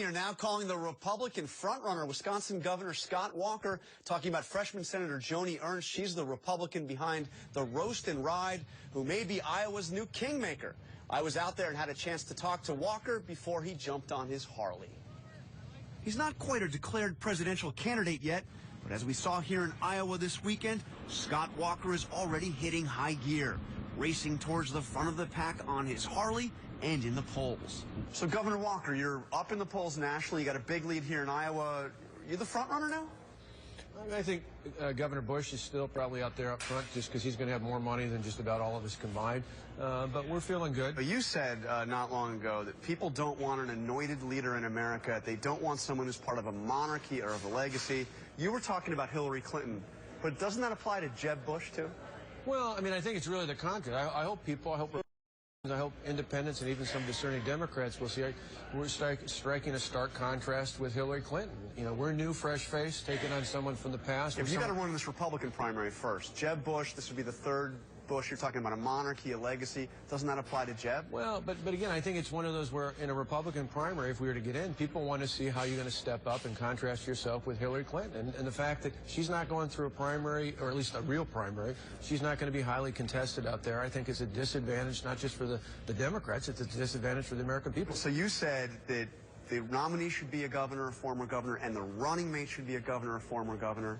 are now calling the Republican frontrunner, Wisconsin Governor Scott Walker, talking about freshman Senator Joni Ernst. She's the Republican behind the roast and ride, who may be Iowa's new kingmaker. I was out there and had a chance to talk to Walker before he jumped on his Harley. He's not quite a declared presidential candidate yet, but as we saw here in Iowa this weekend, Scott Walker is already hitting high gear, racing towards the front of the pack on his Harley and in the polls. So, Governor Walker, you're up in the polls nationally. You got a big lead here in Iowa. You're the front runner now? I think Governor Bush is still probably out there up front just because he's going to have more money than just about all of us combined. But we're feeling good. But you said not long ago that people don't want an anointed leader in America. They don't want someone who's part of a monarchy or of a legacy. You were talking about Hillary Clinton, but doesn't that apply to Jeb Bush, too? Well, I mean, I think it's really the contrary. I hope independents and even some discerning Democrats will see we're striking a stark contrast with Hillary Clinton. You know, we're new, fresh face, taking on someone from the past. If you got to run this Republican primary first, Jeb Bush, this would be the third Bush. You're talking about a monarchy, a legacy. Doesn't that apply to Jeb? Well, but again, I think it's one of those where in a Republican primary, if we were to get in, people want to see how you're going to step up and contrast yourself with Hillary Clinton. And the fact that she's not going through a primary, or at least a real primary, she's not going to be highly contested out there, I think is a disadvantage, not just for the Democrats, it's a disadvantage for the American people. So you said that the nominee should be a governor, a former governor, and the running mate should be a governor, a former governor.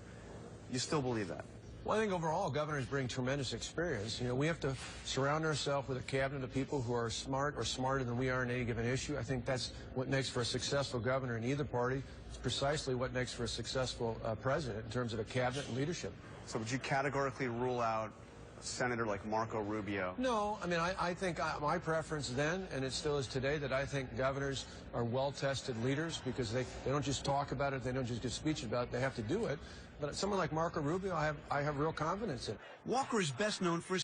You still believe that? Well, I think overall, governors bring tremendous experience. You know, we have to surround ourselves with a cabinet of people who are smart or smarter than we are in any given issue. I think that's what makes for a successful governor in either party. It's precisely what makes for a successful president in terms of a cabinet and leadership. So would you categorically rule out a senator like Marco Rubio? No. I mean, I think my preference then, and it still is today, that I think governors are well-tested leaders because they don't just talk about it, they don't just give speech about it, they have to do it. But someone like Marco Rubio, I have real confidence in. Walker is best known for his